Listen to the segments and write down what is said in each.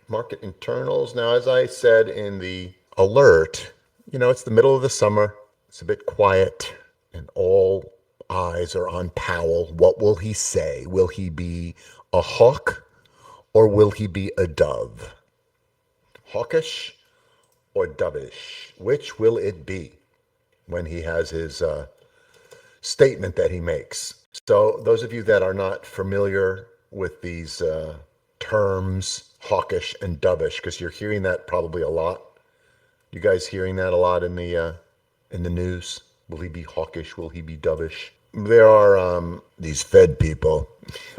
Market internals. Now, as I said in the alert, it's the middle of the summer. It's a bit quiet, and all eyes are on Powell. What will he say? Will he be a hawk or will he be a dove? Hawkish or dovish? Which will it be when he has his statement that he makes? So, those of you that are not familiar with these terms, hawkish and dovish, because you're hearing that probably a lot. You guys hearing that a lot in the news? Will he be hawkish? Will he be dovish? There are these Fed people,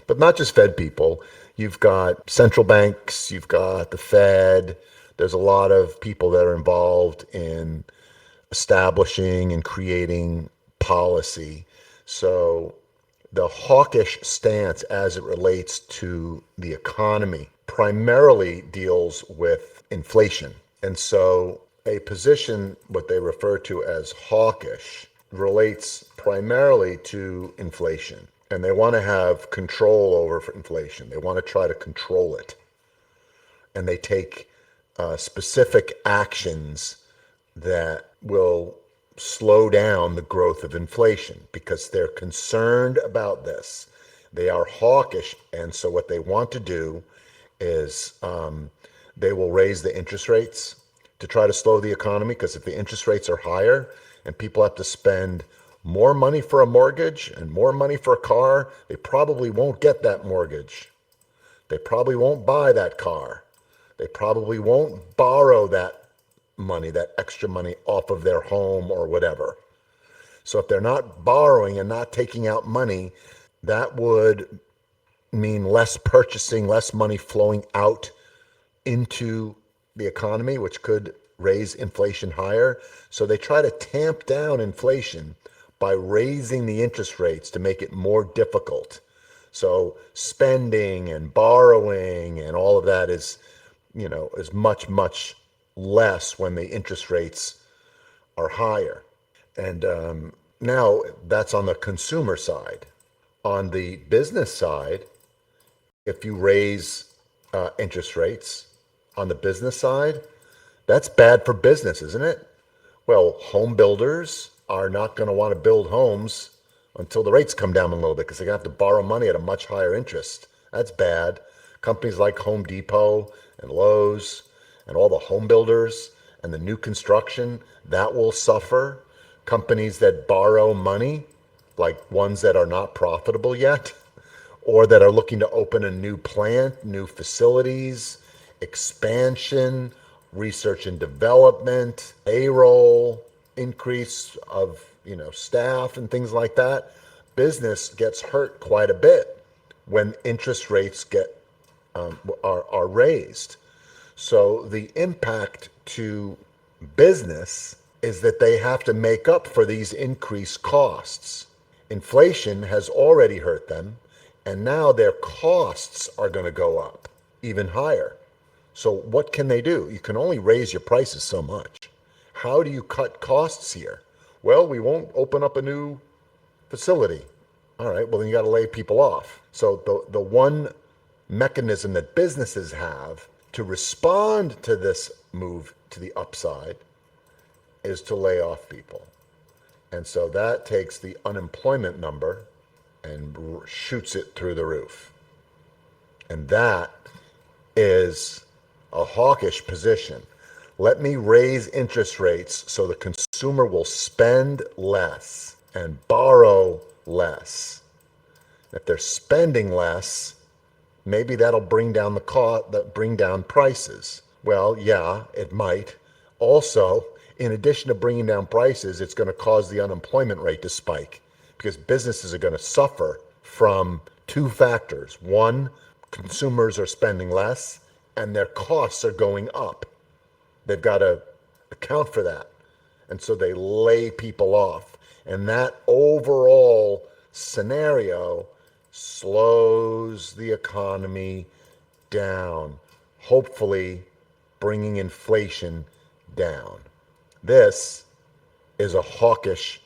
but not just Fed people. You've got central banks, you've got the Fed. There's a lot of people that are involved in establishing and creating policy. So the hawkish stance as it relates to the economy primarily deals with inflation. And so a position, what they refer to as hawkish, relates primarily to inflation. And they want to have control over inflation. They want to try to control it. And they take specific actions that will slow down the growth of inflation because they're concerned about this. They are hawkish, and so what they want to do is they will raise the interest rates to try to slow the economy, because if the interest rates are higher and people have to spend more money for a mortgage and more money for a car, they probably won't get that mortgage. They probably won't buy that car. They probably won't borrow that money, that extra money off of their home or whatever. So if they're not borrowing and not taking out money, that would mean less purchasing, less money flowing out into the economy, which could raise inflation higher. So they try to tamp down inflation by raising the interest rates to make it more difficult. So spending and borrowing and all of that is much, much less when the interest rates are higher. And now that's on the consumer side. On the business side, if you raise interest rates on the business side, that's bad for business, isn't it? Well, home builders are not going to want to build homes until the rates come down a little bit because they're going to have to borrow money at a much higher interest. That's bad. Companies like Home Depot and Lowe's and all the home builders and the new construction, that will suffer. Companies that borrow money, like ones that are not profitable yet, or that are looking to open a new plant, new facilities, expansion, research and development, payroll, increase of staff and things like that. Business gets hurt quite a bit when interest rates are raised. So the impact to business is that they have to make up for these increased costs. Inflation has already hurt them, and now their costs are going to go up even higher. So what can they do? You can only raise your prices so much. How do you cut costs here? Well, we won't open up a new facility. All right, well, then you got to lay people off. So the one mechanism that businesses have to respond to this move to the upside is to lay off people. And so that takes the unemployment number and shoots it through the roof. And that is a hawkish position. Let me raise interest rates so the consumer will spend less and borrow less. If they're spending less, maybe that'll bring down the cost, bring down prices. Well, yeah, it might. Also, in addition to bringing down prices, it's going to cause the unemployment rate to spike because businesses are going to suffer from two factors. One, consumers are spending less and their costs are going up. They've got to account for that. And so they lay people off. And that overall scenario slows the economy down, hopefully bringing inflation down. This is a hawkish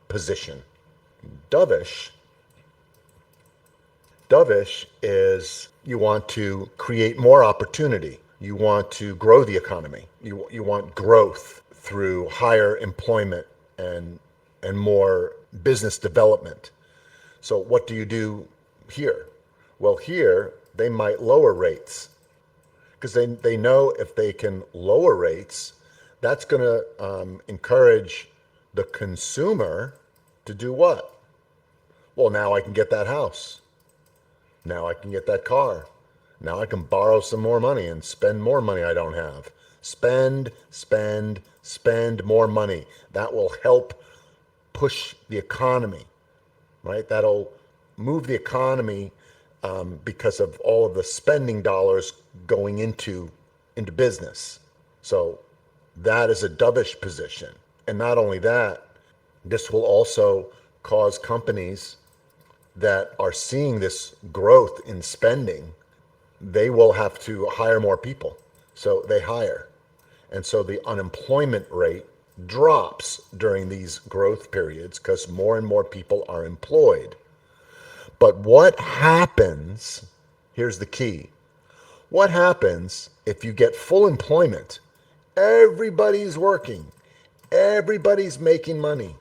position. Dovish is you want to create more opportunity. You want to grow the economy. You want growth through higher employment and more business development. So what do you do here? Well, here they might lower rates because they know if they can lower rates, that's going to encourage the consumer to do what? Well, now I can get that house. Now I can get that car. Now I can borrow some more money and spend more money I don't have. Spend, spend, spend more money. That will help push the economy, right? That'll move the economy because of all of the spending dollars going into business. So that is a dovish position. And not only that, this will also cause companies that are seeing this growth in spending, they will have to hire more people. So they hire. And so the unemployment rate drops during these growth periods because more and more people are employed. But what happens, here's the key, what happens if you get full employment? Everybody's working, everybody's making money.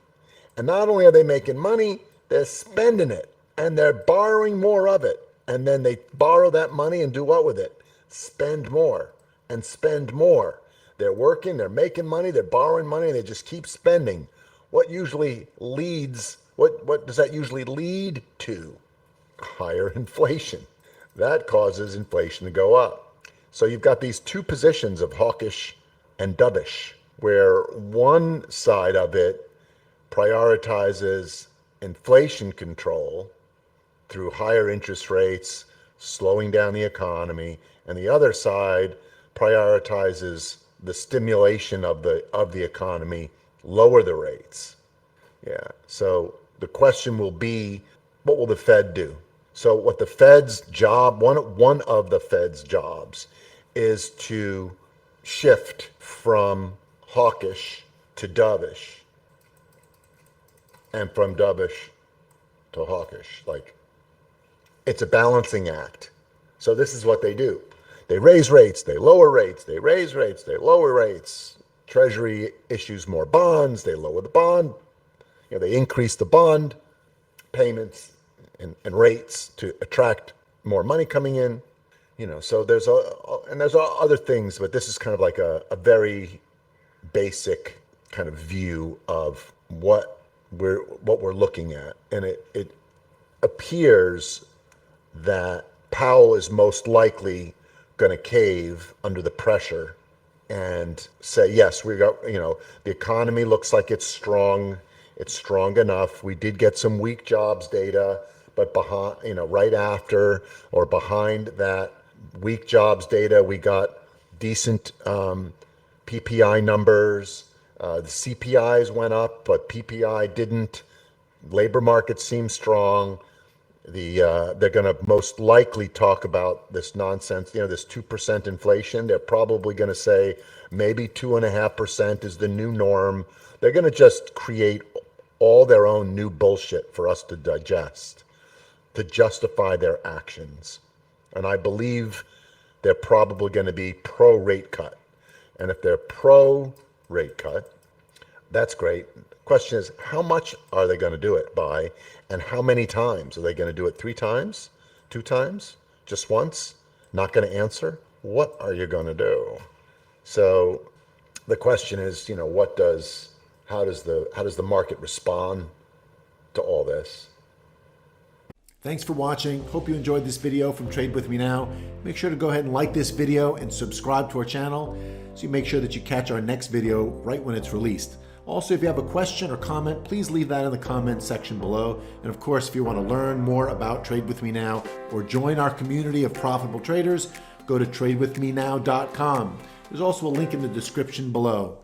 And not only are they making money, they're spending it and they're borrowing more of it. And then they borrow that money and do what with it? Spend more and spend more. They're working, they're making money, they're borrowing money, and they just keep spending. What usually leads, what does that usually lead to? Higher inflation. That causes inflation to go up. So you've got these two positions of hawkish and dovish, where one side of it prioritizes inflation control through higher interest rates, slowing down the economy, and the other side prioritizes the stimulation of the economy, lower the rates. Yeah. So the question will be, what will the Fed do? So what the Fed's job, one of the Fed's jobs is to shift from hawkish to dovish and from dovish to hawkish. Like, it's a balancing act. So this is what they do. They raise rates, they lower rates, they raise rates, they lower rates. Treasury issues more bonds, they lower the bond. They increase the bond payments and rates to attract more money coming in. So there's other things, but this is kind of like a very basic kind of view of what we're looking at. And it appears that Powell is most likely going to cave under the pressure and say, yes, we got, the economy looks like it's strong. It's strong enough. We did get some weak jobs data, but behind, right after or behind that weak jobs data, we got decent PPI numbers. The CPIs went up, but PPI didn't. Labor market seems strong. They're going to most likely talk about this nonsense, this 2% inflation. They're probably going to say maybe 2.5% is the new norm. They're going to just create all their own new bullshit for us to digest, to justify their actions. And I believe they're probably going to be pro-rate cut. And if they're pro-rate cut, that's great. Question is, how much are they going to do it by, and how many times? Are they going to do it 3 times, 2 times, just once? Not going to answer? What are you going to do? So the question is, how does the market respond to all this? Thanks for watching. Hope you enjoyed this video from Trade With Me Now. Make sure to go ahead and like this video and subscribe to our channel so you make sure that you catch our next video right when it's released. Also, if you have a question or comment, please leave that in the comments section below. And of course, if you want to learn more about Trade With Me Now or join our community of profitable traders, go to tradewithmenow.com. There's also a link in the description below.